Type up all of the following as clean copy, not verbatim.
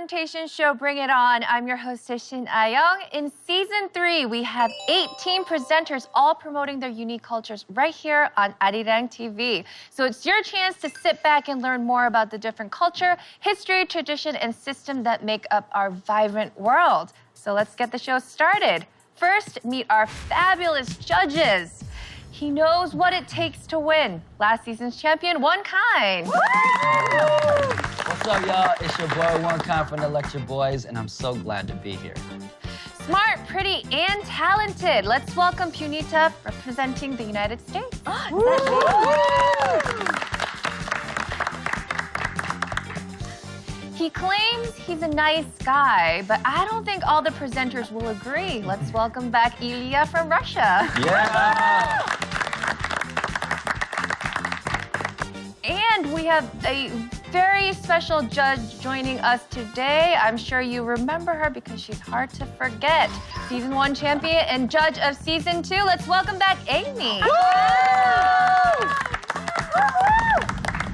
presentation show, Bring It On. I'm your host, Arirang. In Season 3, we have 18 presenters all promoting their unique cultures right here on Arirang TV. So it's your chance to sit back and learn more about the different culture, history, tradition, and system that make up our vibrant world. So let's get the show started. First, meet our fabulous judges. He knows what it takes to win. Last season's champion, One Kind. What's up, y'all? It's your boy, One Kind from the Lecture Boys, and I'm so glad to be here. Smart, pretty, and talented. Let's welcome Punita representing the United States. He claims he's a nice guy, but I don't think all the presenters will agree. Let's welcome back Ilya from Russia. Yeah! And we have a very special judge joining us today. I'm sure you remember her because she's hard to forget. Season 1 champion and judge of Season 2. Let's welcome back Amy.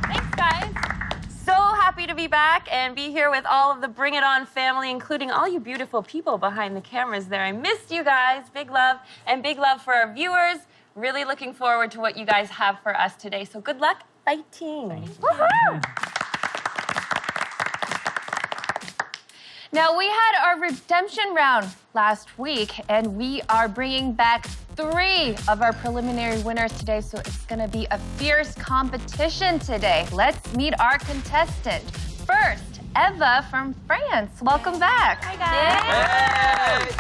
Thanks, guys. So happy to be back and be here with all of the Bring It On family, including all you beautiful people behind the cameras there. I missed you guys. Big love, and big love for our viewers. Really looking forward to what you guys have for us today. So good luck fighting. Now, we had our redemption round last week, and we are bringing back 3 of our preliminary winners today, so it's gonna be a fierce competition today. Let's meet our contestant. First, Eva from France. Welcome back. Hi, guys. Hey!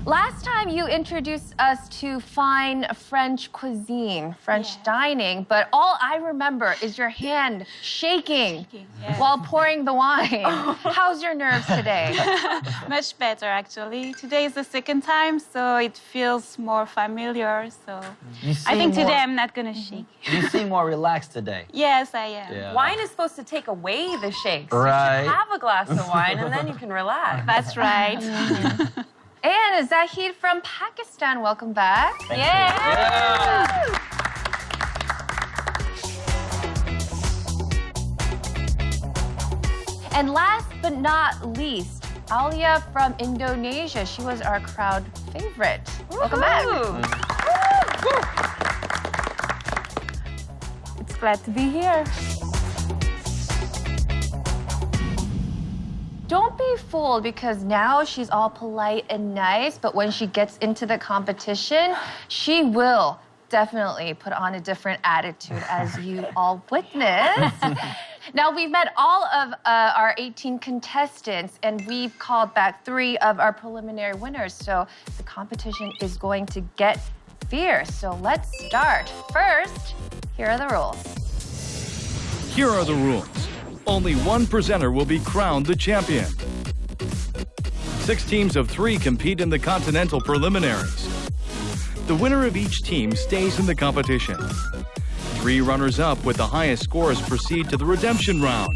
Last time you introduced us to fine French cuisine, French dining, but all I remember is your hand shaking while pouring the wine. How's your nerves today? Much better, actually. Today is the second time, so it feels more familiar. So I think today I'm not gonna shake. You seem more relaxed today. Yes, I am. Yeah. Wine is supposed to take away the shakes. Right. You should have a glass of wine and then you can relax. That's right. And Zahid from Pakistan, welcome back. Yeah! And last but not least, Alia from Indonesia. She was our crowd favorite. Welcome back. It's glad to be here. Don't be fooled because now she's all polite and nice, but when she gets into the competition, she will definitely put on a different attitude, as you all witnessed. Now, we've met all of our 18 contestants, and we've called back 3 of our preliminary winners, so the competition is going to get fierce. So let's start. First, here are the rules. Here are the rules. Only one presenter will be crowned the champion. 6 teams of 3 compete in the continental preliminaries. The winner of each team stays in the competition. 3 runners-up with the highest scores proceed to the redemption round.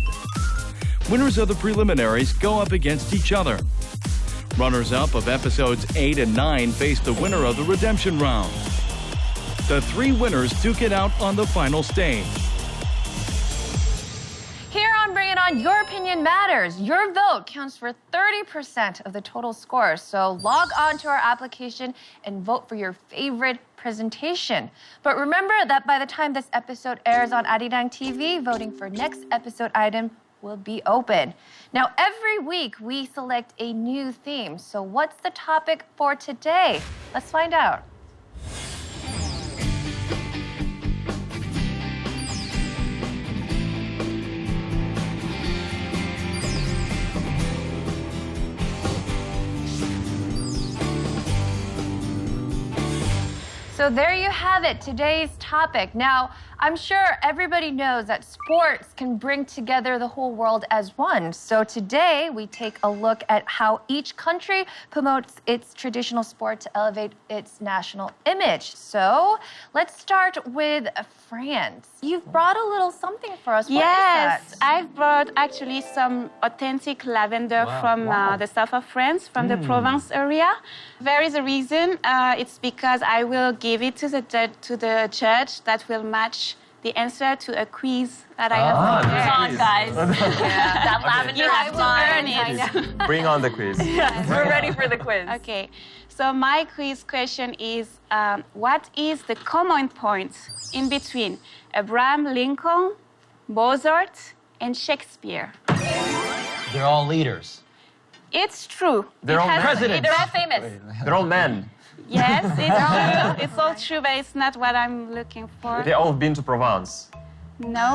Winners of the preliminaries go up against each other. Runners-up of episodes 8 and 9 face the winner of the redemption round. The 3 winners duke it out on the final stage. Here on Bring It On, your opinion matters. Your vote counts for 30% of the total score. So log on to our application and vote for your favorite presentation. But remember that by the time this episode airs on Arirang TV, voting for next episode item will be open. Now, every week we select a new theme. So what's the topic for today? Let's find out. So there you have it, today's topic. Now, I'm sure everybody knows that sports can bring together the whole world as one. So today, we take a look at how each country promotes its traditional sport to elevate its national image. So let's start with France. You've brought a little something for us. What is Yes, that? I've brought actually some authentic lavender from the south of France, from the Provence area. There is a reason. It's because I will give it to the judge that will match the answer to a quiz that I have Come prepared. on, guys. That lavender You have is to earn mine. it. Bring on the quiz. We're ready for the quiz. Okay, so my quiz question is, what is the common point in between Abraham Lincoln, Mozart, and Shakespeare? They're all leaders. It's true. They're all presidents. They're all famous. They're all men. Yes, it's all true, but it's not what I'm looking for. They all been to Provence. No.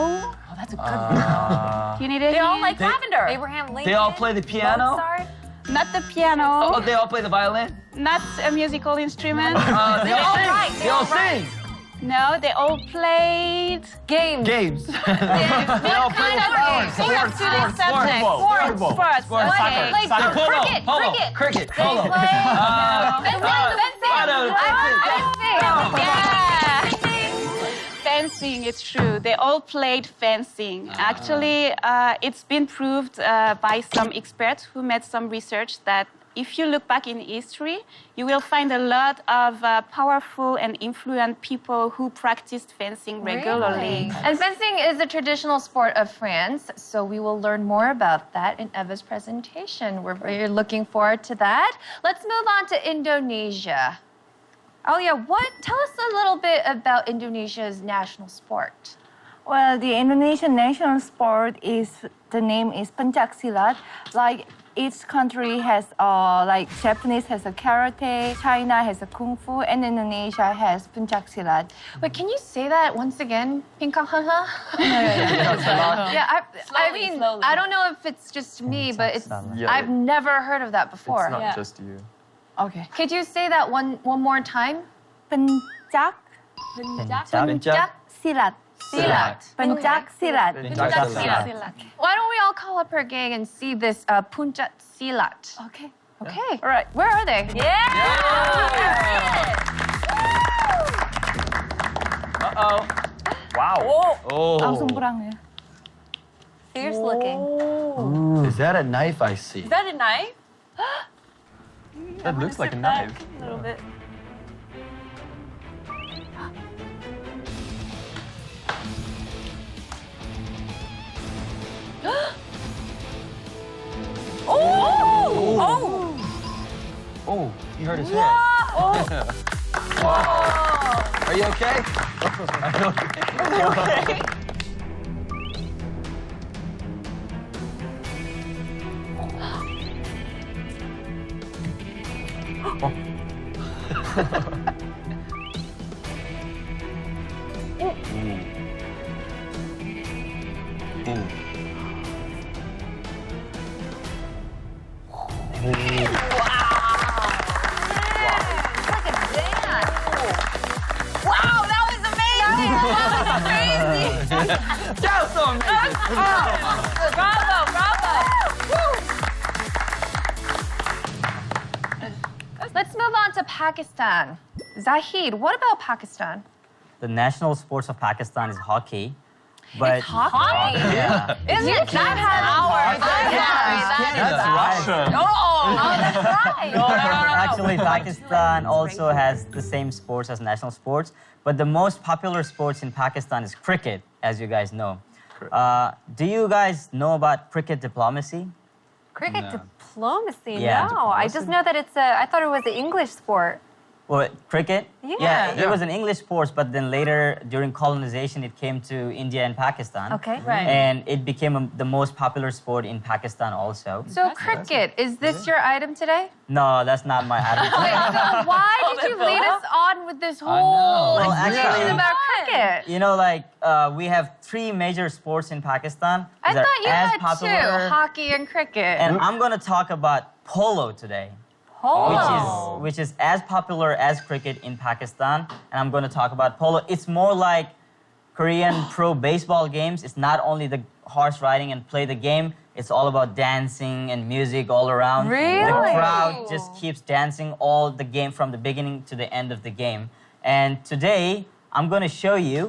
Oh, that's a good You need a They all hint? like lavender. Abraham Lincoln. They all play the piano? Mozart. Not the piano, Oh, they all play the violin? not a musical instrument. They all sing. right. They all sing. No, they all played. Games. Games. They all play with flowers. Think of today's subject. Football. Sports. Okay. Like Soccer. Polo. cricket. Polo. Cricket. Cricket. Polo. Fencing, it's true. They all played fencing. Actually, it's been proved by some experts who made some research that if you look back in history, you will find a lot of powerful and influential people who practiced fencing regularly. And fencing is a traditional sport of France, so we will learn more about that in Eva's presentation. We're very looking forward to that. Let's move on to Indonesia. Oh yeah, tell us a little bit about Indonesia's national sport. Well, the Indonesian national sport the name is pencaksilat. Like each country has, like Japanese has a karate, China has a kung fu, and Indonesia has pencaksilat. Wait, can you say that once again? Pinkanghanha? Yeah, I mean, slowly. I don't know if it's just me, but Yeah. I've never heard of that before. It's not Yeah. just you. Okay. Could you say that one more time? Pencak Pencak silat. silat. Pencak silat. Pencak silat. Why don't we all call up our gang and see this puncak silat? Okay. Okay. All right. Where are they? Yeah. Uh-oh. Wow. Oh. Langsung perang ya. Fierce looking. Is that a knife I see? Is that a knife? That looks like a knife. A little bit. Oh! Oh, he hurt his head. Are you okay? Wow, that was amazing! That was crazy! That was so amazing. Bravo, bravo! Let's move on to Pakistan. Zahid, what about Pakistan? The national sports of Pakistan is hockey. But Hockey. yeah. Isn't it that That's Russian. that's right. No. Actually, Pakistan also has the same sports as national sports, but the most popular sports in Pakistan is cricket, as you guys know. Do you guys know about cricket diplomacy? Cricket No. diplomacy? Yeah. No, I just know that I thought it was an English sport. Well, cricket? Yeah. It was an English sport, but then later, during colonization, it came to India and Pakistan. Okay. Right. And it became the most popular sport in Pakistan also. So cricket, is this your item today? No, that's not my attitude. Wait, so why did you lead us on with this whole know. Well, explanation actually- about cricket? You know, like, we have 3 major sports in Pakistan. I that thought you are as had popular. 2, hockey and cricket. And I'm gonna talk about polo today, which is as popular as cricket in Pakistan. And I'm gonna talk about polo. It's more like Korean pro baseball games. It's not only the horse riding and play the game. It's all about dancing and music all around. Really? The crowd just keeps dancing all the game from the beginning to the end of the game. And today, I'm gonna show you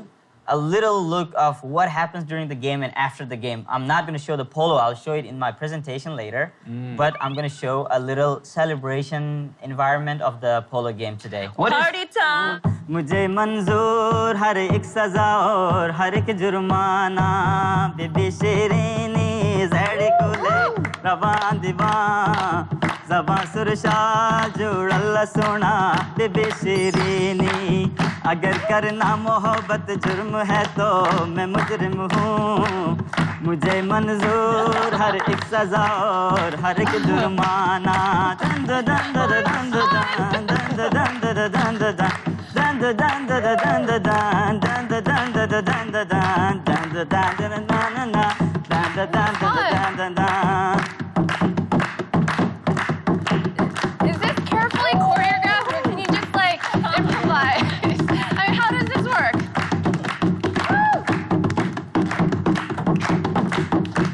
a little look of what happens during the game and after the game. I'm not going to show the polo. I'll show it in my presentation later. But I'm going to show a little celebration environment of the polo game today. What is Party time! मुझे मंजूर हर एक सजा और हर एक जुर्माना बीबी शेरीनी Z कुले रवान दीवान ज़बां सुरशा जुड़ल्ला सोना बीबी शेरीनी अगर करना मोहब्बत जुर्म है तो मैं मुजरिम हूँ मुझे मंजूर हर एक सजा और हर एक जुर्माना दंद दंद दंद दंद दंद दंद दंद Is this carefully choreographed or can you just like improvise? I mean, how does this work?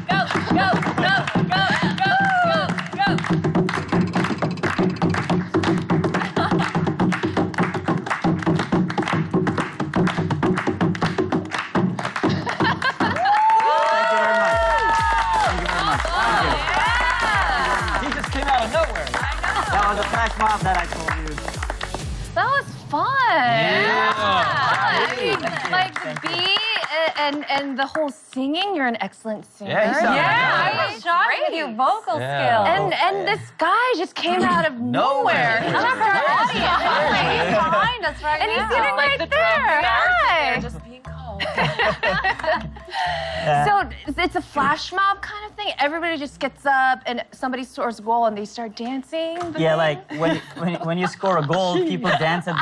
Go, go, go, go, go, go, go. He just came out of nowhere. That was a flash mob that I told you. That was fun. I mean, like the beat and the whole singing, you're an excellent singer. Yeah, he sounded I good. was shocked with your vocal Yeah. skills. And this guy just came out of nowhere. He's He's just our audience. He's behind us right And now. he's sitting right there. Hi. Just being cold. So it's a flash mob kind of thing. Everybody just gets up and somebody scores a goal and they start dancing. Yeah, like when you score a goal, people dance at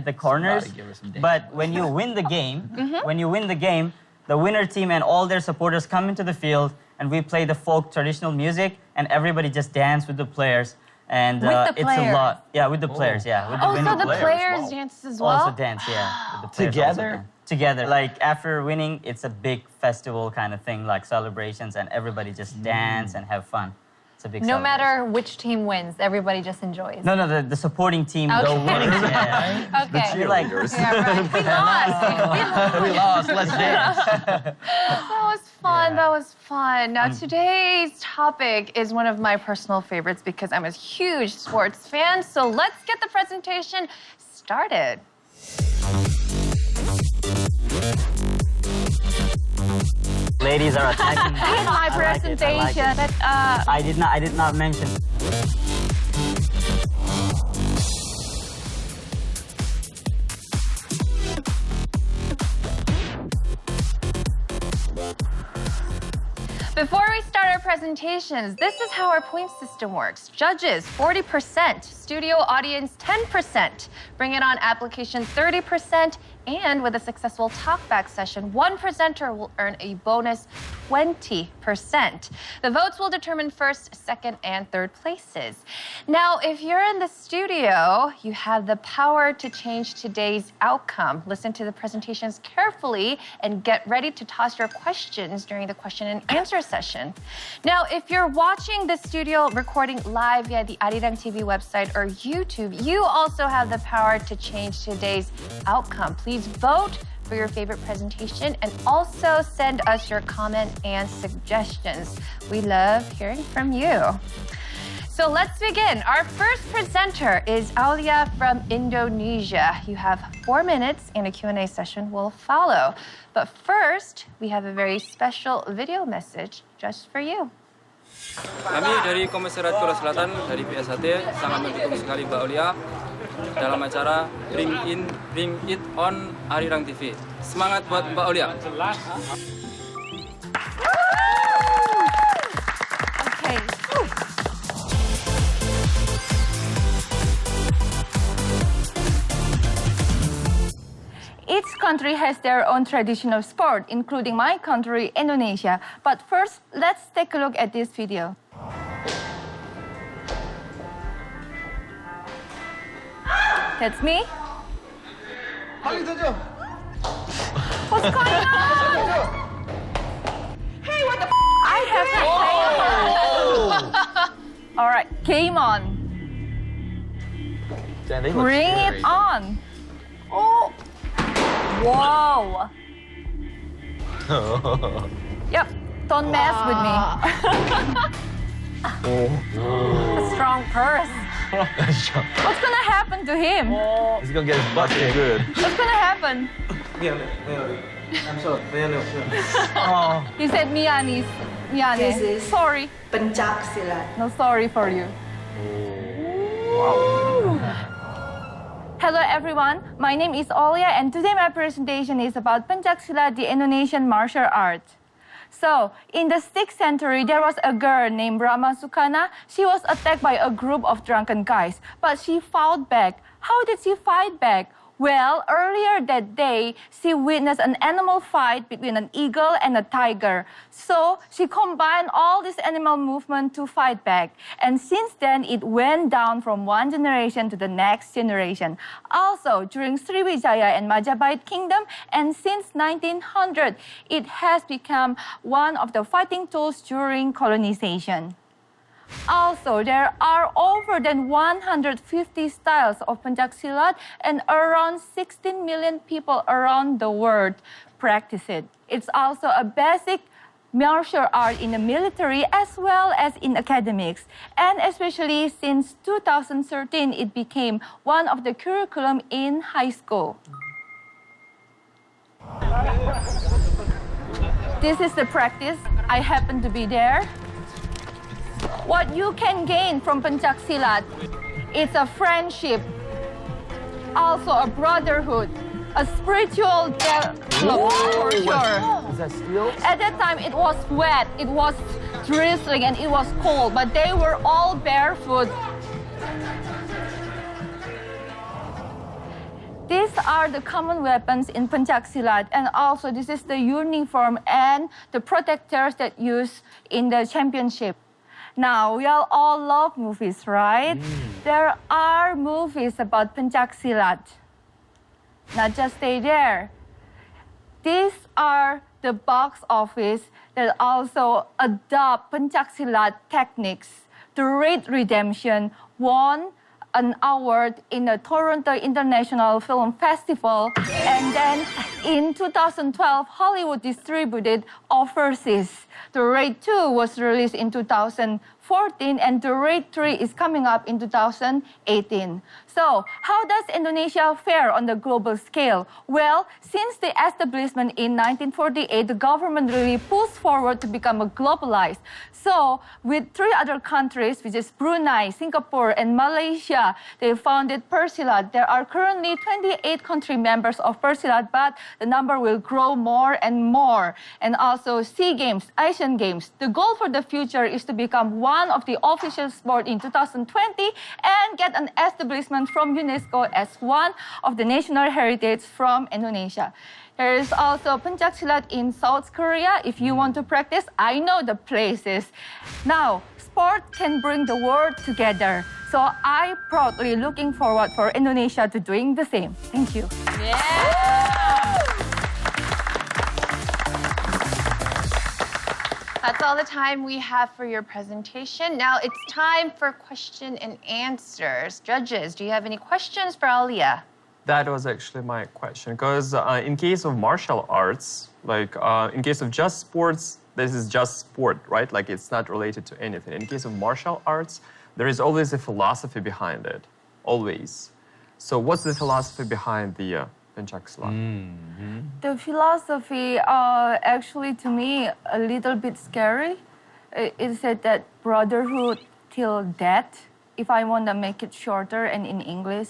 the corners. Gotta give her some dance. But when you win the game, the winner team and all their supporters come into the field and we play the folk traditional music and everybody just dance with the players. And With the it's a players? lot. Yeah, with the players. Yeah, with the Oh, winning so the players wow. dance as well? also dance. Yeah, with the players also Together? dance. Together. Like after winning, it's a big festival kind of thing, like celebrations, and everybody just dance and have fun. It's a big. No celebration. matter which team wins, everybody just enjoys. No, the supporting team, the Okay. winners. Yeah. Okay. You're like, Yeah, right. We lost. We lost. Let's dance. That was fun. Yeah. That was fun. Now, today's topic is one of my personal favorites because I'm a huge sports fan. So let's get the presentation started. ladies are attacking. Here's my presentation. I did not mention. Before we start our presentations, this is how our point system works. Judges, 40%. Studio audience, 10%. Bring It On application, 30%. And with a successful talkback session, one presenter will earn a bonus 20%. The votes will determine first, second, and third places. Now, if you're in the studio, you have the power to change today's outcome. Listen to the presentations carefully and get ready to toss your questions during the question and answer session. Now, if you're watching the studio recording live via the Arirang TV website or YouTube, you also have the power to change today's outcome. Please vote for your favorite presentation and also send us your comment and suggestions. We love hearing from you. So let's begin. Our first presenter is Aulia from Indonesia. You have 4 minutes and a Q&A session will follow. But first, we have a very special video message just for you. Kami dari Komisariat Korea Selatan dari PSHT sangat mendukung sekali Mbak Aulia dalam acara Bring It On Arirang TV. Semangat buat Mbak Aulia. Okay. Each country has their own traditional sport, including my country, Indonesia. But first, let's take a look at this video. That's me. What's going on? Hey, what the I have to play. All right, game on. Damn, they look Bring scary. it on. Oh. Whoa. Yep, don't mess with me. A strong purse. What's gonna happen to him? He's gonna get his butt kicked. Good. What's gonna happen? He said Miyane. This is Sorry. Pencak silat. No, sorry for you. Hello everyone, my name is Olia and today my presentation is about Pencak Silat, the Indonesian martial art. So, in the 6th century, there was a girl named Rama Sukana. She was attacked by a group of drunken guys, but she fought back. How did she fight back? Well, earlier that day, she witnessed an animal fight between an eagle and a tiger. So she combined all this animal movement to fight back. And since then, it went down from one generation to the next generation. Also, during Sriwijaya and Majapahit Kingdom, and since 1900, it has become one of the fighting tools during colonization. Also, there are over than 150 styles of Pencak Silat and around 16 million people around the world practice it. It's also a basic martial art in the military as well as in academics. And especially since 2013, it became one of the curriculum in high school. This is the practice. I happen to be there. What you can gain from Pencak Silat is a friendship, also a brotherhood, a spiritual dialogue for sure. Is that steel? At that time, it was wet, it was drizzling, and it was cold, but they were all barefoot. These are the common weapons in Pencak Silat, and also this is the uniform and the protectors that used in the championship. Now, we all love movies, right? There are movies about Pencak Silat. Not just stay there. These are the box office that also adopt Pencak Silat techniques. The Red Redemption won an award in the Toronto International Film Festival, and then in 2012, Hollywood distributed overseas. The Raid 2 was released in 2014, and the Raid 3 is coming up in 2018. So, how does Indonesia fare on the global scale? Well, since the establishment in 1948, the government really pushed forward to become a globalized. So, with 3 other countries, which is Brunei, Singapore, and Malaysia, they founded Persilat. There are currently 28 country members of Persilat, but the number will grow more and more. And also SEA Games, Asian Games. The goal for the future is to become one of the official sport in 2020 and get an establishment from UNESCO as one of the national heritage from Indonesia. There is also Pencak Silat in South Korea. If you want to practice, I know the places. Now, sport can bring the world together. So I proudly looking forward for Indonesia to doing the same. Thank you. That's all the time we have for your presentation. Now it's time for question and answers. Judges, do you have any questions for Alia? That was actually my question, because in case of martial arts, like in case of just sports, this is just sport, right? Like it's not related to anything. In case of martial arts, there is always a philosophy behind it, always. So what's the philosophy behind the Pencak Silat? The philosophy, actually, to me, a little bit scary. It said that brotherhood till death, if I want to make it shorter and in English.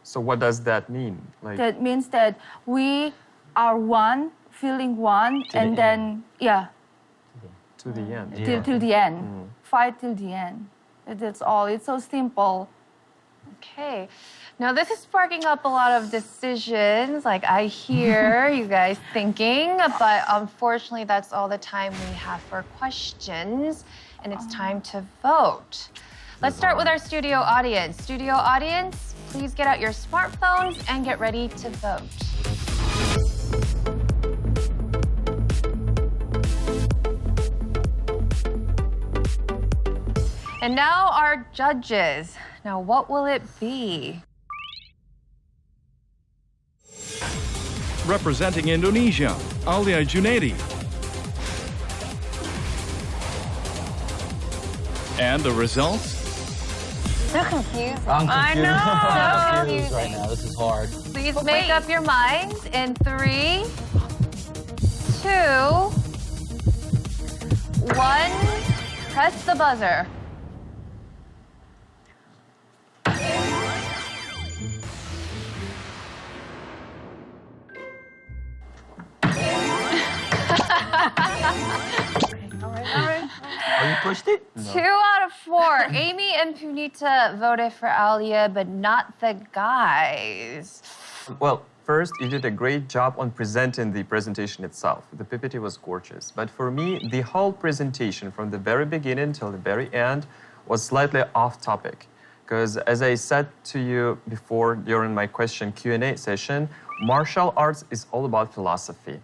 So what does that mean? Like, That means that we are one, feeling one, and then, to the end. till the end. Fight till the end. That's all. It's so simple. Okay. Now this is sparking up a lot of decisions. Like I hear you guys thinking, but unfortunately that's all the time we have for questions, and it's time to vote. Let's start with our studio audience. Studio audience, please get out your smartphones and get ready to vote. And now our judges. Now what will it be? Representing Indonesia, Alia Junaidi. And the results? So confusing. I'm confused. I know. I'm So confused right confusing. now. This is hard. Please make up your minds in 3, 2, 1. Press the buzzer. Oh, you pushed it? 2 out of 4. Amy and Punita voted for Alia, but not the guys. Well, first, you did a great job on presenting the presentation itself. The PPT was gorgeous. But for me, the whole presentation from the very beginning till the very end was slightly off topic. Because as I said to you before during my question Q&A session, martial arts is all about philosophy.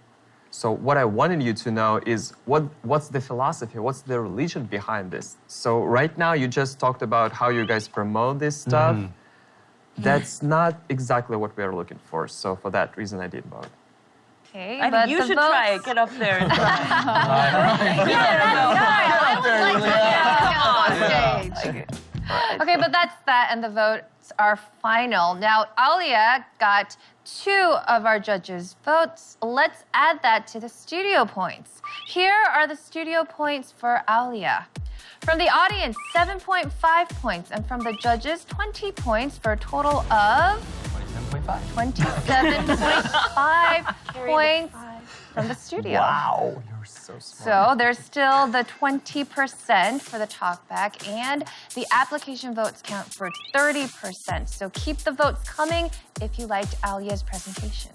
So what I wanted you to know is what's the philosophy, what's the religion behind this? So right now you just talked about how you guys promote this stuff. That's not exactly what we are looking for. So for that reason, I did vote. Okay, I but think you the should votes... try it. Get up there and try. Okay, but that's that, and the votes are final. Now, Alia got 2 of our judges' votes. Let's add that to the studio points. Here are the studio points for Alia. From the audience, 7.5 points, and from the judges, 20 points for a total of 27.5 points from the studio. Wow, you're so smart. So there's still the 20% for the talkback, and the application votes count for 30%. So keep the votes coming if you liked Alia's presentation.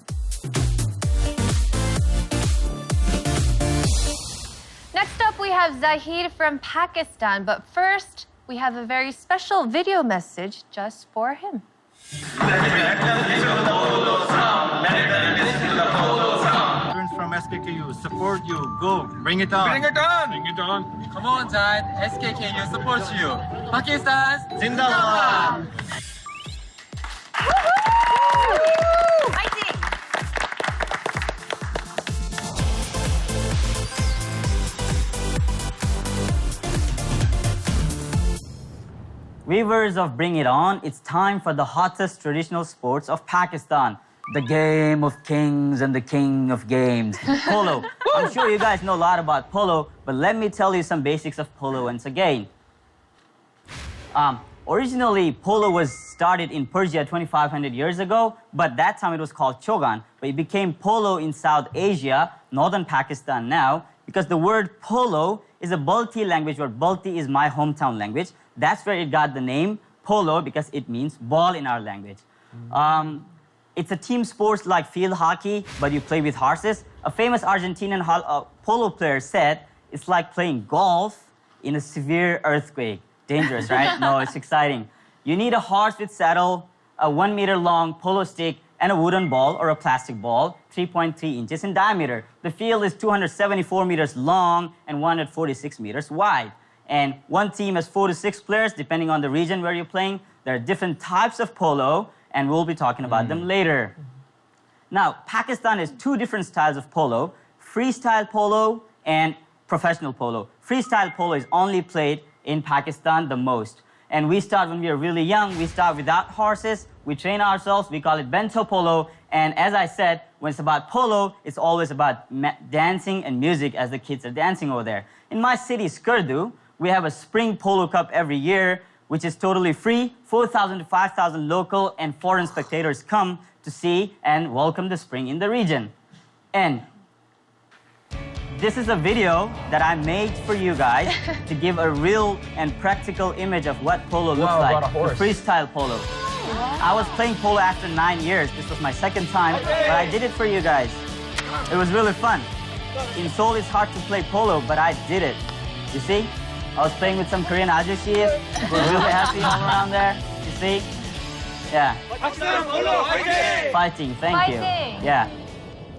Next up, we have Zahid from Pakistan, but first, we have a very special video message just for him. Students from SKKU, support you. Go, bring it on. Bring it on. Bring it on. Come on, Zahid. SKKU supports you. Pakistan, Zindabad. Viewers of Bring It On, it's time for the hottest traditional sports of Pakistan. The game of kings and the king of games, polo. I'm sure you guys know a lot about polo, but let me tell you some basics of polo once again. Originally, polo was started in Persia 2,500 years ago, but that time it was called chogan. But it became polo in South Asia, northern Pakistan now, because the word polo is a Balti language, where Balti is my hometown language. That's where it got the name polo, because it means ball in our language. It's a team sport like field hockey, but you play with horses. A famous Argentinian polo player said, it's like playing golf in a severe earthquake. Dangerous, right? No, it's exciting. You need a horse with saddle, a 1 meter long polo stick, and a wooden ball or a plastic ball, 3.3 inches in diameter. The field is 274 meters long and 146 meters wide. And one team has 4 to 6 players, depending on the region where you're playing. There are different types of polo, and we'll be talking about them later. Now, Pakistan has 2 different styles of polo, freestyle polo and professional polo. Freestyle polo is only played in Pakistan the most. And we start when we are really young. We start without horses. We train ourselves. We call it bento polo. And as I said, when it's about polo, it's always about dancing and music as the kids are dancing over there. In my city, Skardu, we have a spring polo cup every year, which is totally free. 4,000 to 5,000 local and foreign spectators come to see and welcome the spring in the region. And this is a video that I made for you guys to give a real and practical image of what polo looks like, the freestyle polo. I was playing polo after 9 years. This was my 2nd time, but I did it for you guys. It was really fun. In Seoul, it's hard to play polo, but I did it. You see? I was playing with some Korean ajushis. We're really happy all around there. You see? Yeah. Fighting, thank you. Yeah.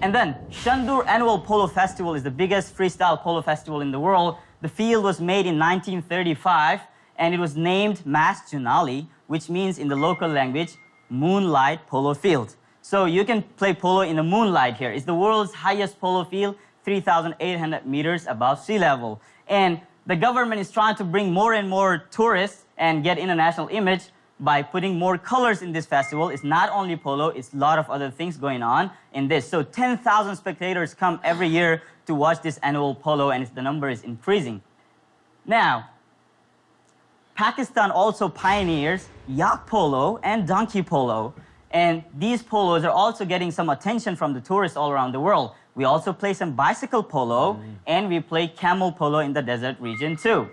And then, Shandur Annual Polo Festival is the biggest freestyle polo festival in the world. The field was made in 1935, and it was named Mas Junali, which means in the local language, moonlight polo field. So you can play polo in the moonlight here. It's the world's highest polo field, 3,800 meters above sea level. And the government is trying to bring more and more tourists and get international image by putting more colors in this festival. It's not only polo, it's a lot of other things going on in this. So 10,000 spectators come every year to watch this annual polo, and the number is increasing. Now, Pakistan also pioneers yak polo and donkey polo. And these polos are also getting some attention from the tourists all around the world. We also play some bicycle polo, and we play camel polo in the desert region too.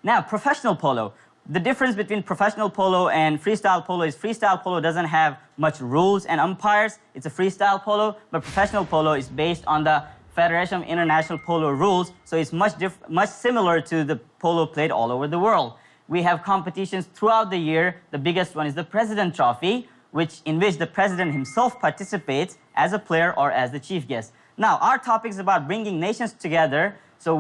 Now, professional polo. The difference between professional polo and freestyle polo is freestyle polo doesn't have much rules and umpires. It's a freestyle polo, but professional polo is based on the Federation of International Polo rules, so it's much similar to the polo played all over the world. We have competitions throughout the year. The biggest one is the President Trophy, in which the president himself participates as a player or as the chief guest. Now, our topic is about bringing nations together. So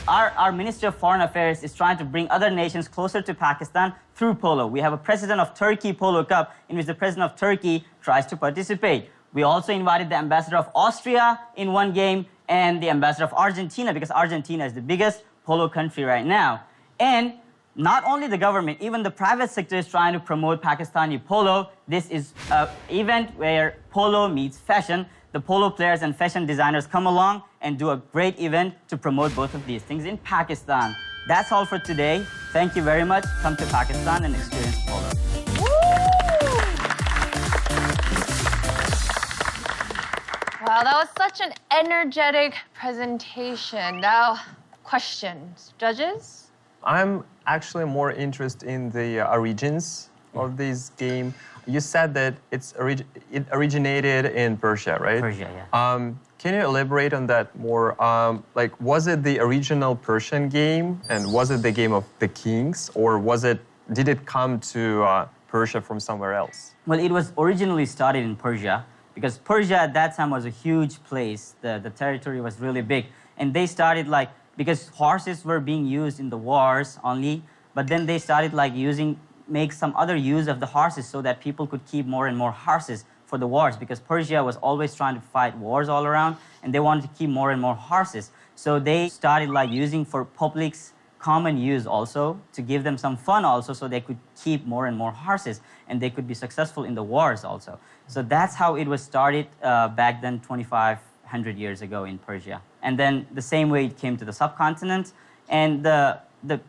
our Ministry of Foreign Affairs is trying to bring other nations closer to Pakistan through polo. We have a President of Turkey Polo Cup in which the President of Turkey tries to participate. We also invited the ambassador of Austria in one game and the ambassador of Argentina, because Argentina is the biggest polo country right now. And not only the government, even the private sector is trying to promote Pakistani polo. This is an event where polo meets fashion. The polo players and fashion designers come along and do a great event to promote both of these things in Pakistan. That's all for today. Thank you very much. Come to Pakistan and experience polo. Wow, that was such an energetic presentation. Now, questions. Judges? I'm actually more interested in the origins of this game. You said that it originated in Persia, right? Persia, yeah. Can you elaborate on that more? Like, was it the original Persian game, and was it the game of the kings, or did it come to Persia from somewhere else? Well, it was originally started in Persia, because Persia at that time was a huge place. The territory was really big. And they started because horses were being used in the wars only, but then they started make some other use of the horses so that people could keep more and more horses for the wars, because Persia was always trying to fight wars all around, and they wanted to keep more and more horses. So they started using for public's common use also, to give them some fun also, so they could keep more and more horses, and they could be successful in the wars also. So that's how it was started back then, 2,500 years ago in Persia. And then the same way it came to the subcontinent. And the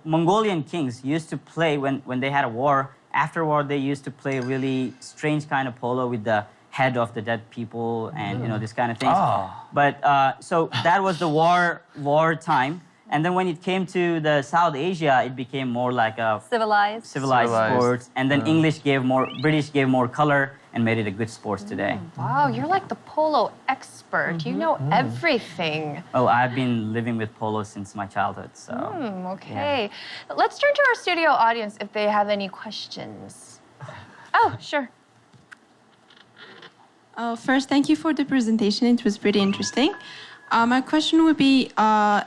Mongolian kings used to play, when they had a war, after war they used to play really strange kind of polo with the head of the dead people and this kind of things. Oh. But so that was the war time. And then when it came to the South Asia, it became more like a civilized sport. And then British gave more color and made it a good sport today. Wow, you're like the polo expert. You know everything. Oh, I've been living with polo since my childhood, so. Okay. Yeah. Let's turn to our studio audience if they have any questions. Oh, sure. First, thank you for the presentation. It was pretty interesting. My question would be,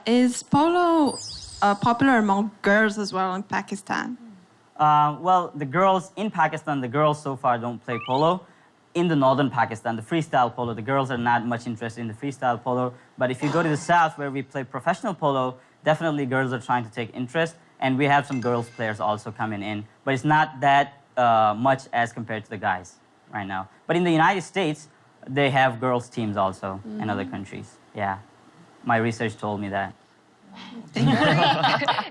is polo popular among girls as well in Pakistan? Well, the girls in Pakistan, so far don't play polo. In the northern Pakistan, the freestyle polo, the girls are not much interested in the freestyle polo. But if you go to the south where we play professional polo, definitely girls are trying to take interest. And we have some girls players also coming in. But it's not that much as compared to the guys right now. But in the United States, they have girls teams also in other countries. Yeah, my research told me that.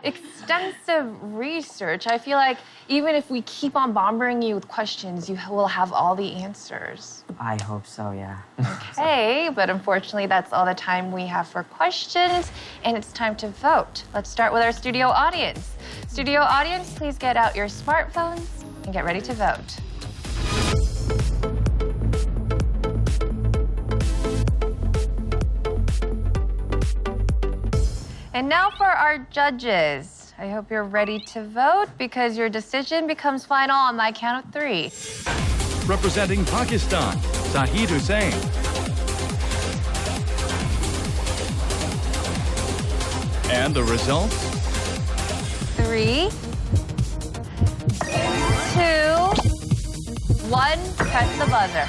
Extensive research. I feel like even if we keep on bombarding you with questions, you will have all the answers. I hope so, yeah. Okay, but unfortunately, that's all the time we have for questions, and it's time to vote. Let's start with our studio audience. Studio audience, please get out your smartphones and get ready to vote. And now for our judges. I hope you're ready to vote because your decision becomes final on my count of 3. Representing Pakistan, Zahid HUSSAIN. And the results? 3, 2, 1. Press the buzzer.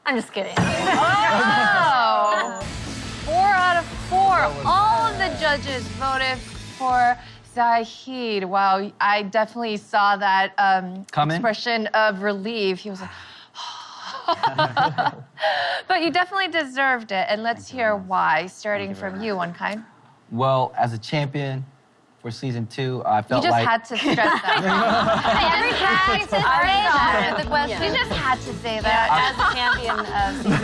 I'm just kidding. Oh! 4 out of 4. All of the judges voted for Zahid. Wow, I definitely saw that expression of relief. He was like, but you definitely deserved it, and let's hear why, starting from you, Wonkan. Well, as a champion for season 2, I felt You just like... had to stress that. Every time to say that with the question. You just had to say that. As a champion of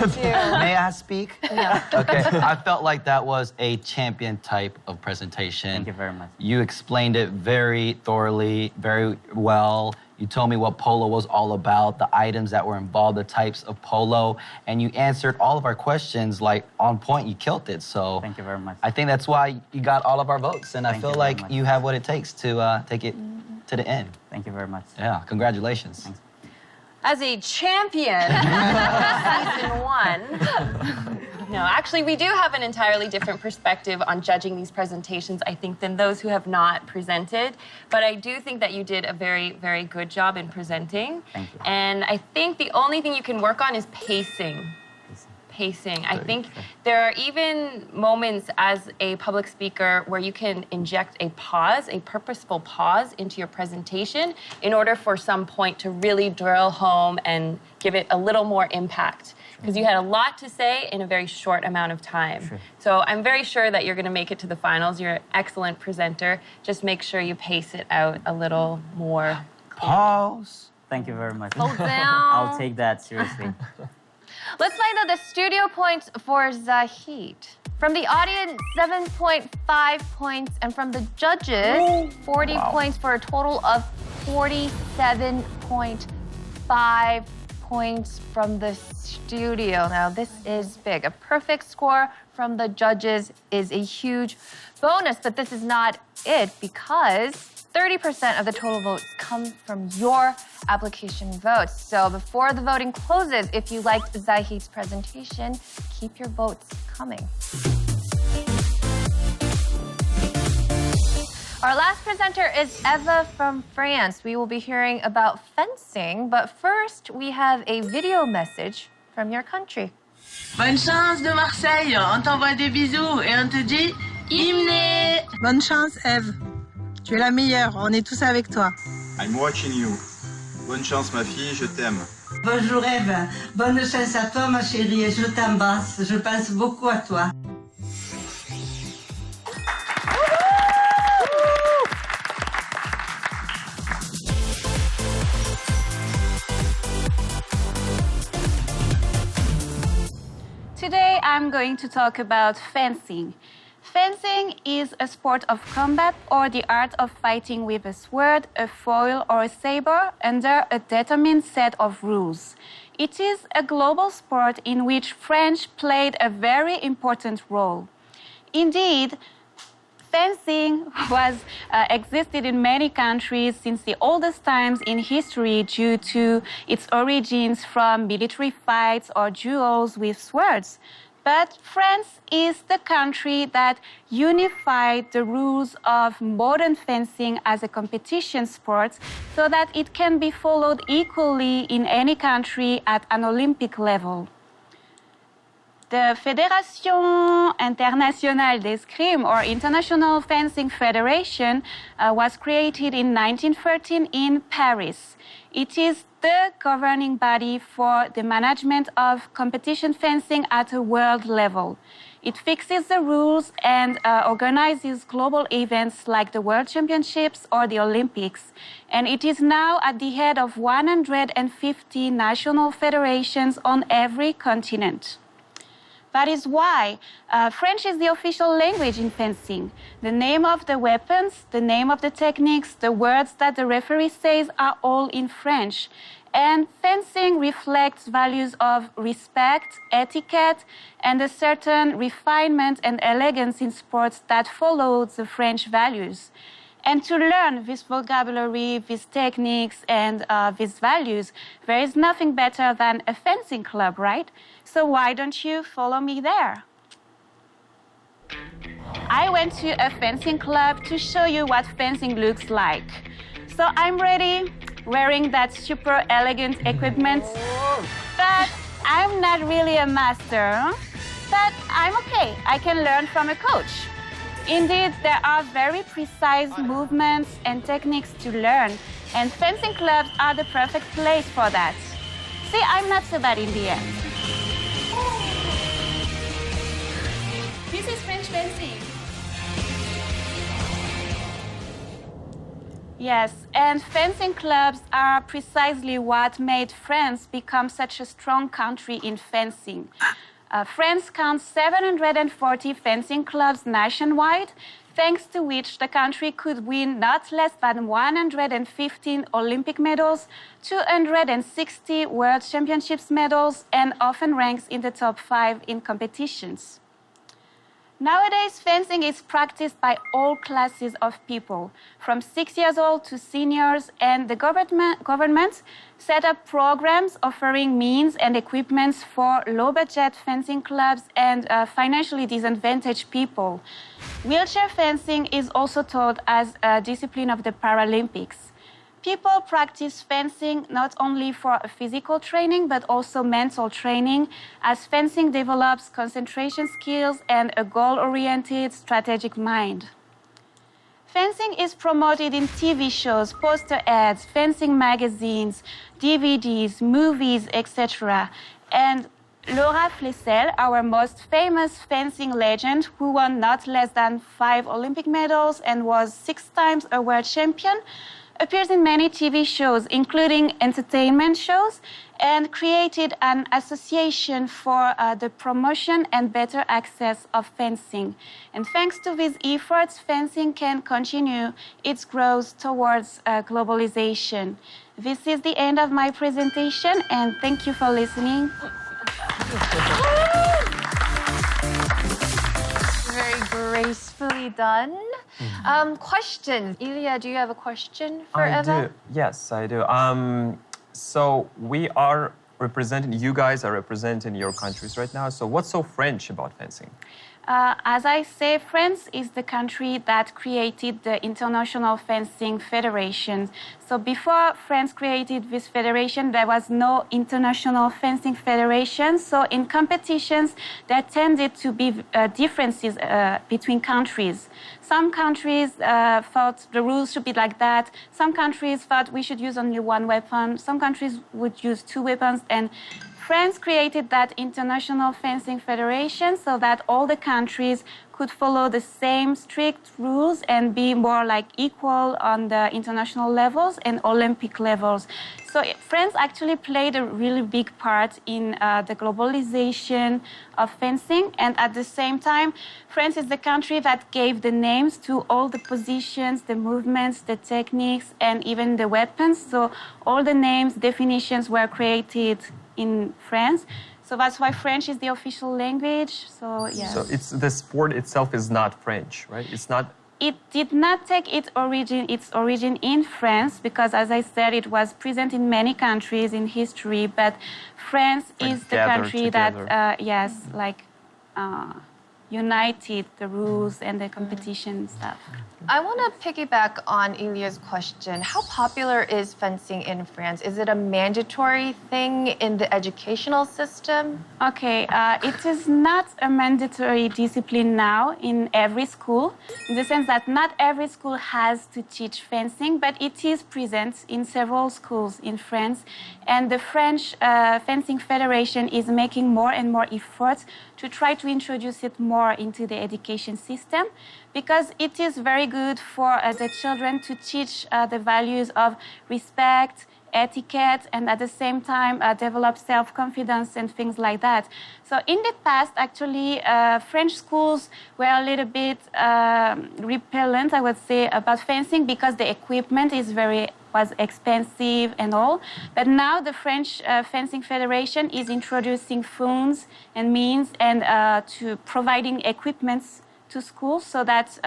season 2. May I speak? No. Okay, I felt like that was a champion type of presentation. Thank you very much. You explained it very thoroughly, very well. You told me what polo was all about, the items that were involved, the types of polo, and you answered all of our questions like on point. You killed it. So thank you very much. I think that's why you got all of our votes, and I feel like you have what it takes to take it to the end. Thank you very much. Yeah, congratulations. Thanks. As a champion season 1. No, actually, we do have an entirely different perspective on judging these presentations, I think, than those who have not presented. But I do think that you did a very, very good job in presenting. Thank you. And I think the only thing you can work on is pacing. Pacing. I think there are even moments as a public speaker where you can inject a pause, a purposeful pause into your presentation in order for some point to really drill home and give it a little more impact. Because you had a lot to say in a very short amount of time. Sure. So I'm very sure that you're going to make it to the finals. You're an excellent presenter. Just make sure you pace it out a little more. Pause. Thank you very much. Hold down. I'll take that seriously. Let's find out the studio points for Zahid. From the audience, 7.5 points, and from the judges, 40 points for a total of 47.5 points from the studio. Now, this is big. A perfect score from the judges is a huge bonus, but this is not it because 30% of the total votes come from your application votes. So before the voting closes, if you liked Zahid's presentation, keep your votes coming. Our last presenter is Eva from France. We will be hearing about fencing, but first we have a video message from your country. Bonne chance de Marseille, on t'envoie des bisous et on te dit hymne. Bonne chance Eve, tu es la meilleure, on est tous avec toi. I'm watching you. Bonne chance ma fille, je t'aime. Bonjour Eve, bonne chance à toi ma chérie, je t'embrasse, je pense beaucoup à toi. Today I'm going to talk about fencing. Fencing is a sport of combat or the art of fighting with a sword, a foil or a saber under a determined set of rules. It is a global sport in which French played a very important role. Indeed, fencing existed in many countries since the oldest times in history due to its origins from military fights or duels with swords. But France is the country that unified the rules of modern fencing as a competition sport so that it can be followed equally in any country at an Olympic level. The Fédération Internationale d'Escrime, or International Fencing Federation, was created in 1913 in Paris. It is the governing body for the management of competition fencing at a world level. It fixes the rules and organizes global events like the World Championships or the Olympics. And it is now at the head of 150 national federations on every continent. That is why French is the official language in fencing. The name of the weapons, the name of the techniques, the words that the referee says are all in French. And fencing reflects values of respect, etiquette, and a certain refinement and elegance in sports that follow the French values. And to learn this vocabulary, these techniques, and these values, there is nothing better than a fencing club, right? So why don't you follow me there? I went to a fencing club to show you what fencing looks like. So I'm ready, wearing that super elegant equipment, but I'm not really a master. but I'm okay. I can learn from a coach. Indeed, there are very precise movements and techniques to learn, and fencing clubs are the perfect place for that. See, I'm not so bad in the end. This is French fencing. Yes, and fencing clubs are precisely what made France become such a strong country in fencing. France counts 740 fencing clubs nationwide, thanks to which the country could win not less than 115 Olympic medals, 260 World Championships medals, and often ranks in the top 5 in competitions. Nowadays, fencing is practiced by all classes of people, from 6 years old to seniors, and the government set up programs offering means and equipments for low-budget fencing clubs and financially disadvantaged people. Wheelchair fencing is also taught as a discipline of the Paralympics. People practice fencing not only for physical training, but also mental training, as fencing develops concentration skills and a goal-oriented strategic mind. Fencing is promoted in TV shows, poster ads, fencing magazines, DVDs, movies, etc. And Laura Flessel, our most famous fencing legend, who won not less than 5 Olympic medals and was 6 times a world champion, appears in many TV shows, including entertainment shows, and created an association for the promotion and better access of fencing. And thanks to these efforts, fencing can continue its growth towards globalization. This is the end of my presentation, and thank you for listening. Very gracefully done. Questions. Ilya, do you have a question for Eva? I do. Yes, I do. So we are representing, you guys are representing your countries right now. So what's so French about fencing? As I say, France is the country that created the International Fencing Federation. So before France created this federation, there was no International Fencing Federation. So in competitions, there tended to be differences between countries. Some countries thought the rules should be like that. Some countries thought we should use only one weapon. Some countries would use 2 weapons. And France created that International Fencing Federation so that all the countries could follow the same strict rules and be more like equal on the international levels and Olympic levels. So France actually played a really big part in the globalization of fencing, and at the same time, France is the country that gave the names to all the positions, the movements, the techniques, and even the weapons. So all the names, definitions were created in France. So that's why French is the official language. So yeah. So it's the sport itself is not French, right? It's not. It did not take its origin in France because, as I said, it was present in many countries in history. But France is the country that, united the rules and the competition stuff. I want to piggyback on Ilya's question. How popular is fencing in France? Is it a mandatory thing in the educational system? Okay, it is not a mandatory discipline now in every school, in the sense that not every school has to teach fencing, but it is present in several schools in France. And the French Fencing Federation is making more and more efforts to try to introduce it more into the education system, because it is very good for the children to teach the values of respect, etiquette, and at the same time develop self-confidence and things like that. So in the past, actually, French schools were a little bit repellent, I would say, about fencing because the equipment was expensive and all. But now the French Fencing Federation is introducing funds and means and to providing equipments to schools so that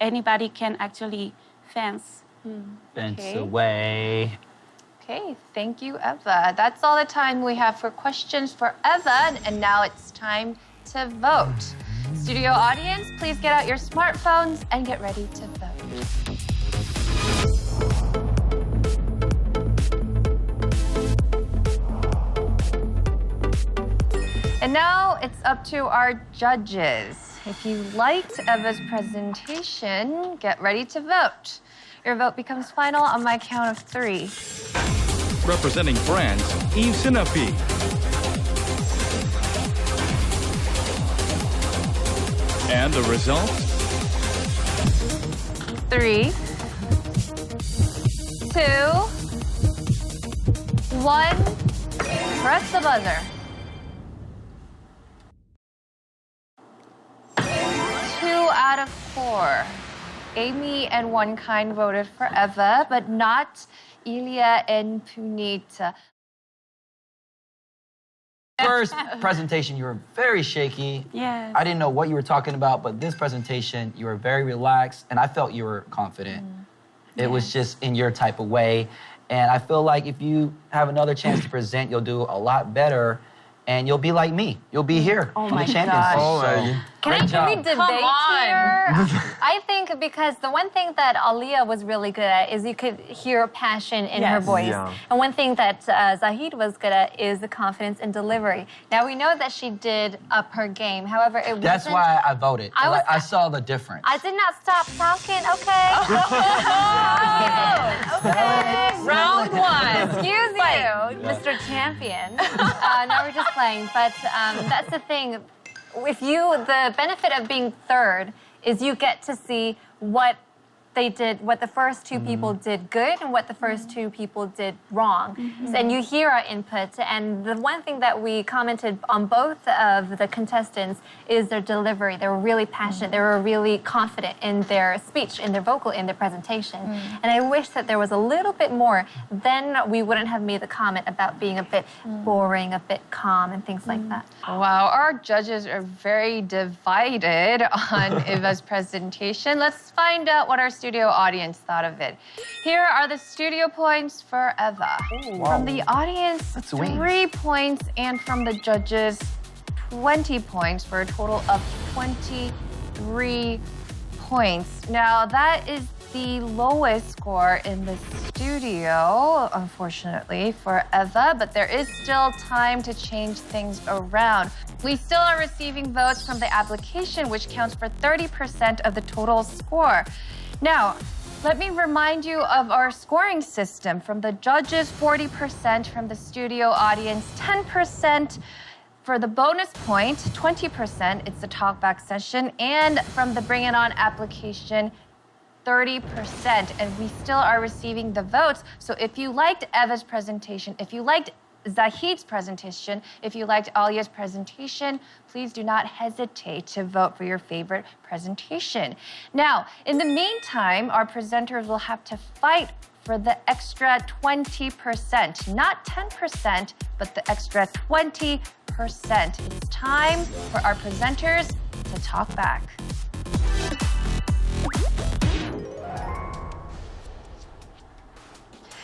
anybody can actually fence. Fence away. Okay, thank you, Eva. That's all the time we have for questions for Eva, and now it's time to vote. Studio audience, please get out your smartphones and get ready to vote. And now it's up to our judges. If you liked Eva's presentation, get ready to vote. Your vote becomes final on my count of 3. Representing France, Yves Sinapi. And the result? 3, 2, 1. Press the buzzer. 2 out of 4. Amy and One Kind voted for Eva, but not Ilya and Punita. First presentation, you were very shaky. Yes. I didn't know what you were talking about, but this presentation, you were very relaxed, and I felt you were confident. It was just in your type of way. And I feel like if you have another chance to present, you'll do a lot better, and you'll be like me. You'll be here on the champions. Can we debate here? I think because the one thing that Aliyah was really good at is you could hear passion in her voice. Yeah. And one thing that Zahid was good at is the confidence in delivery. Now, we know that she did up her game. However, it wasn't... That's why I voted. I saw the difference. I did not stop talking, okay? Okay. Round 1. Excuse you, Mr. Champion. No, we're just playing. But that's the thing. The benefit of being third is you get to see what they did, what the first 2 people did good and what the first 2 people did wrong. And you hear our input. And the one thing that we commented on both of the contestants is their delivery. They were really passionate. They were really confident in their speech, in their vocal, in their presentation. And I wish that there was a little bit more. Then we wouldn't have made the comment about being a bit boring, a bit calm, and things like that. Wow, our judges are very divided on Eva's presentation. Let's find out what our studio audience thought of it. Here are the studio points for Eva. From the audience, 3 points, and from the judges, 20 points for a total of 23 points. Now, that is the lowest score in the studio, unfortunately, for Eva, but there is still time to change things around. We still are receiving votes from the application, which counts for 30% of the total score. Now, let me remind you of our scoring system. From the judges, 40%, from the studio audience, 10%. For the bonus point, 20%, it's the talkback session, and from the Bring It On application, 30%, and we still are receiving the votes. So if you liked Eva's presentation, if you liked Zahid's presentation, if you liked Alia's presentation, please do not hesitate to vote for your favorite presentation. Now, in the meantime, our presenters will have to fight for the extra 20%, not 10%, but the extra 20%. It's time for our presenters to talk back.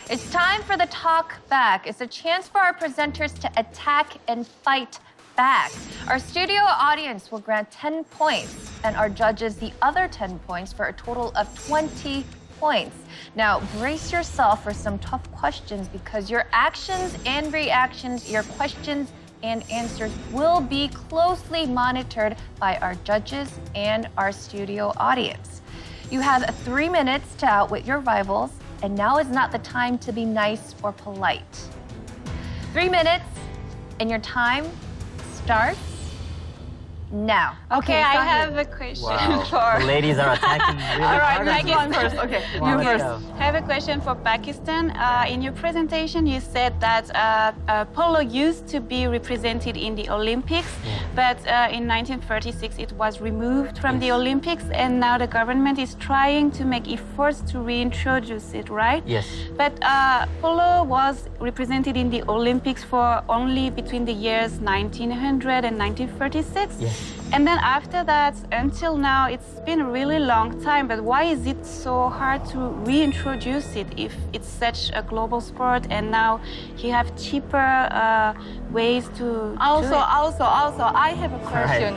It's time for the talk back. It's a chance for our presenters to attack and fight back. Our studio audience will grant 10 points, and our judges the other 10 points for a total of 20 points. Now, brace yourself for some tough questions because your actions and reactions, your questions and answers will be closely monitored by our judges and our studio audience. You have 3 minutes to outwit your rivals, and now is not the time to be nice or polite. 3 minutes, and your time starts now. Okay, I have a question for... The ladies are attacking really All right, hard. Maggie first. Okay, you first. Go. I have a question for Pakistan. In your presentation, you said that polo used to be represented in the Olympics, but in 1936 it was removed from the Olympics, and now the government is trying to make efforts to reintroduce it, right? Yes. But polo was represented in the Olympics for only between the years 1900 and 1936. Yes. And then after that, until now, it's been a really long time, but why is it so hard to reintroduce it if it's such a global sport and now you have cheaper ways to Also, do it? I have a question.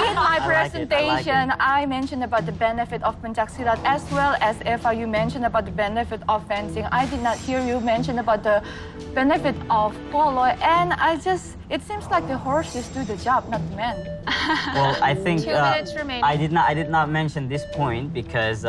In my presentation, I mentioned about the benefit of pencaksilat as well as Eva, you mentioned about the benefit of fencing. I did not hear you mention about the benefit of polo, and it seems like the horses do the job, not the men. Well, I think 2 minutes remaining. I did not mention this point because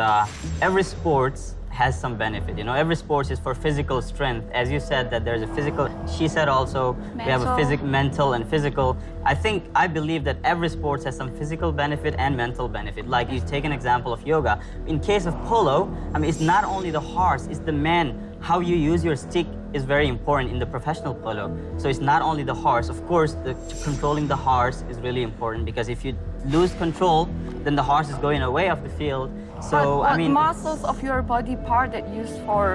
every sport has some benefit. You know, every sport is for physical strength. As you said, that there's a physical. She said also we have a mental and physical. I believe that every sport has some physical benefit and mental benefit. Like you take an example of yoga. In case of polo, I mean, it's not only the horse, it's the man. How you use your stick is very important in the professional polo. So it's not only the horse. Of course, controlling the horse is really important because if you lose control, then the horse is going away off the field. So but I mean, muscles of your body part that used for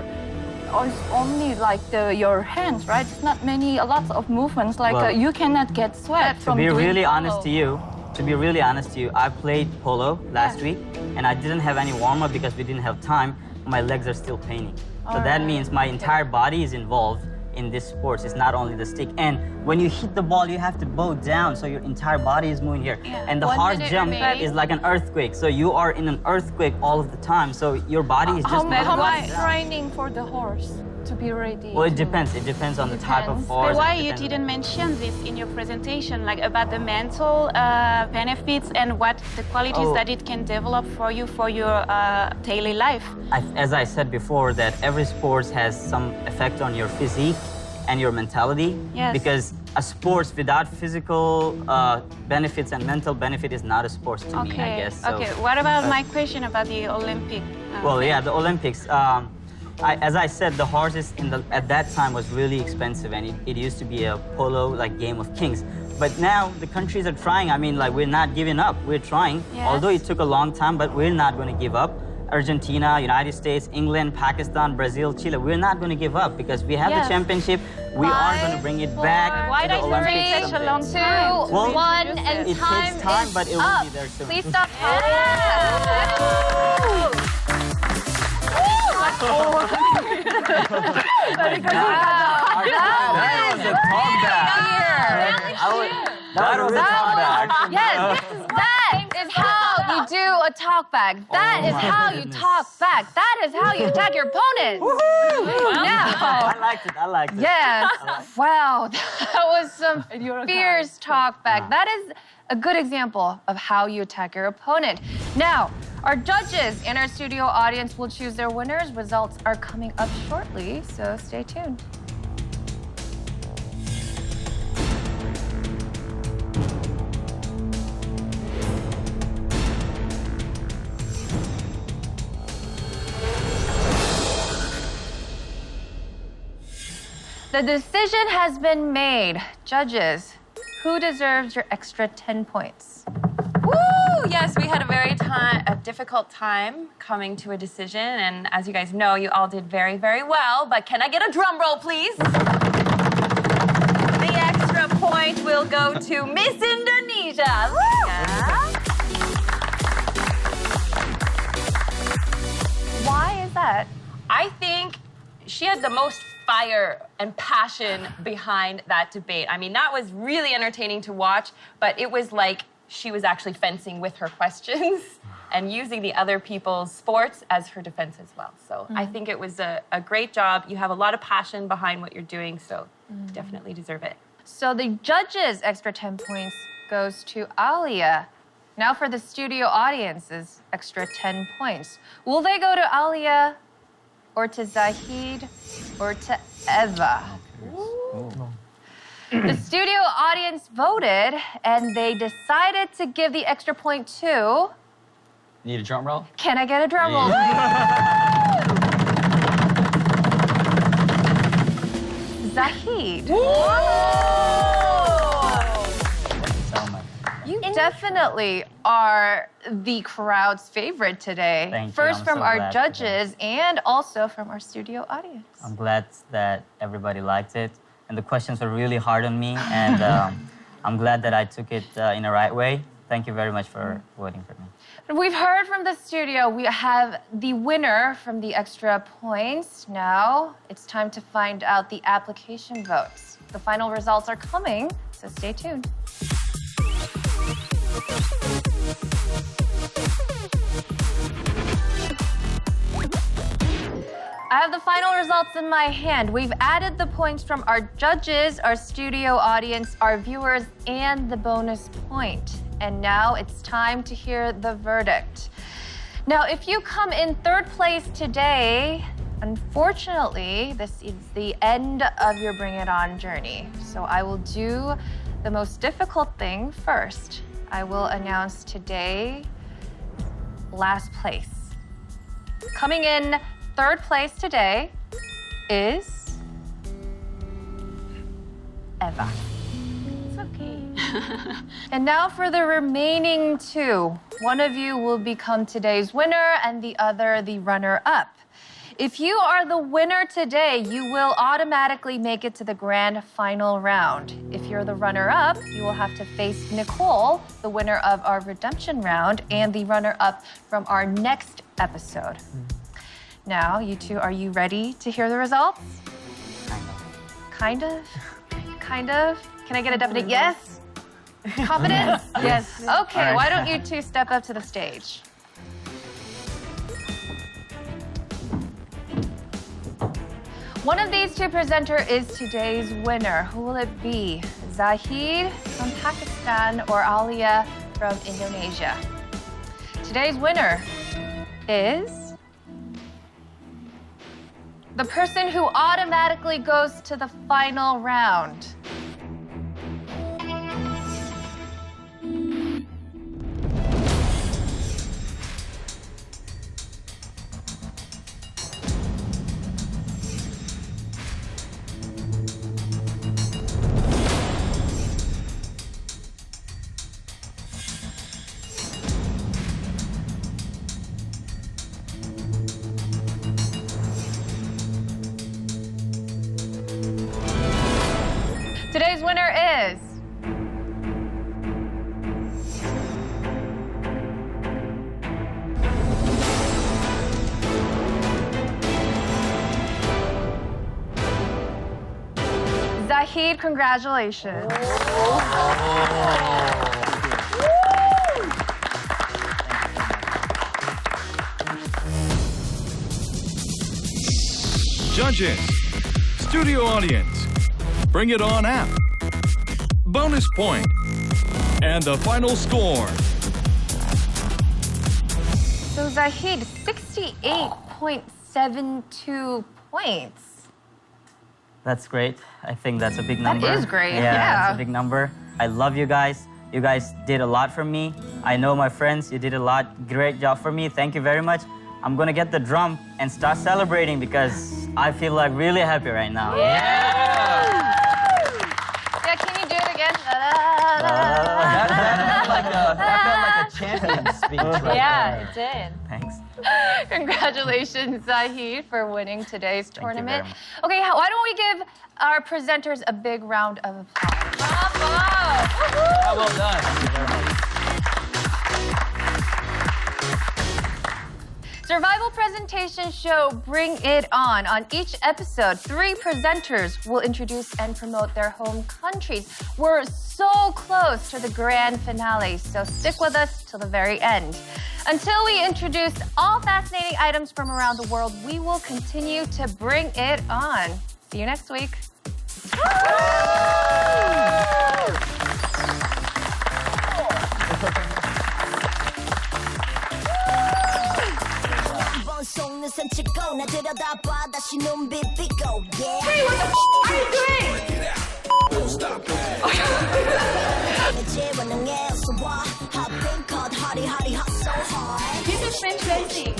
is only like your hands, right? It's not lots of movements. Like well, you cannot get sweat from doing To be really polo. honest to you, I played polo last week, and I didn't have any warm up because we didn't have time. My legs are still paining. So that means my entire body is involved in this sport. It's not only the stick. And when you hit the ball, you have to bow down, so your entire body is moving here. Yeah. And the 1 horse minute jump remaining. is like an earthquake. So you are in an earthquake all of the time. So your body is just How moving much down. training for the horse to be ready? Well, it depends. It depends on the type of horse. But why It you depends- didn't mention this in your presentation, like about the mental benefits and what the qualities that it can develop for you for your daily life? As I said before, that every sport has some effect on your physique and your mentality. Yes. Because a sport without physical benefits and mental benefit is not a sport to me, I guess. So, Okay, what about my question about the Olympic? well, yeah, the Olympics. As I said, the horses at that time was really expensive, and it used to be a polo like game of kings. But now the countries are trying. I mean, like we're not giving up. We're trying. Yes. Although it took a long time, but we're not going to give up. Argentina, United States, England, Pakistan, Brazil, Chile. We're not going to give up because we have the championship. We are going to bring it back Why to the does it Olympics take such a someday. long time? 2, Well, 1, and it time takes time, is but it will up. be there soon. Please stop. That was a talkback. Yes, that is how you do a talk back. That is how you talk back. That is how you attack your opponent. Now, I liked it. I liked it. yes. Wow, that was some fierce talk back. That is a good example of how you attack your opponent. Now, our judges and our studio audience will choose their winners. Results are coming up shortly, so stay tuned. The decision has been made. Judges, who deserves your extra 10 points? Woo! Yes, we had a difficult time coming to a decision, and as you guys know, you all did very, very well. But can I get a drum roll, please? The extra point will go to Miss Indonesia. Why is that? I think she had the most fire and passion behind that debate. I mean, that was really entertaining to watch, but it was like she was actually fencing with her questions and using the other people's sports as her defense as well. So I think it was a great job. You have a lot of passion behind what you're doing, so definitely deserve it. So the judges' extra 10 points goes to Alia. Now for the studio audience's extra 10 points. Will they go to Alia, or to Zahid, or to Eva? The studio audience voted, and they decided to give the extra point to... Need a drum roll? Can I get a drum roll? Zahid. You definitely are the crowd's favorite today. Thank you. First I'm from so our glad judges and also from our studio audience. I'm glad that everybody liked it. And the questions were really hard on me. And I'm glad that I took it in the right way. Thank you very much for voting for me. We've heard from the studio. We have the winner from the extra points. Now it's time to find out the application votes. The final results are coming, so stay tuned. I have the final results in my hand. We've added the points from our judges, our studio audience, our viewers, and the bonus point. And now it's time to hear the verdict. Now, if you come in third place today, unfortunately, this is the end of your Bring It On journey. So I will do the most difficult thing first. I will announce today last place. Coming in third place today is Eva. It's okay. And now for the remaining two. One of you will become today's winner and the other the runner-up. If you are the winner today, you will automatically make it to the grand final round. If you're the runner-up, you will have to face Nicole, the winner of our redemption round, and the runner-up from our next episode. Now, you two, are you ready to hear the results? Kind of? Kind of? Can I get a definite yes? Confidence? Yes. Okay, All right. why don't you two step up to the stage? One of these two presenters is today's winner. Who will it be? Zahid from Pakistan or Alia from Indonesia? Today's winner is the person who automatically goes to the final round. Today's winner is Zahid. Congratulations. Judges, studio audience, Bring It On app, bonus point, and the final score. So Zahid, 68.72 points. That's great. I think that's a big number. That is great, Yeah, yeah. that's a big number. I love you guys. You guys did a lot for me. I know my friends, you did a lot. Great job for me. Thank you very much. I'm gonna get the drum and start celebrating because I feel like really happy right now. Yeah, can you do it again? That felt like a champion speech right Yeah, there. it did. Thanks. Congratulations, Zahid, for winning today's tournament. very much. Okay, why don't we give our presenters a big round of applause? Bravo! Well done. Thank you very much. Survival presentation show Bring It On. On each episode, 3 presenters will introduce and promote their home countries. We're so close to the grand finale, so stick with us till the very end. Until we introduce all fascinating items from around the world, we will continue to bring it on. See you next week. 속는 선 찍고 나 들여다봐 다시 눈빛 삐고 yeah. Hey, what the f are you doing? Don't stop it. This is French dancing.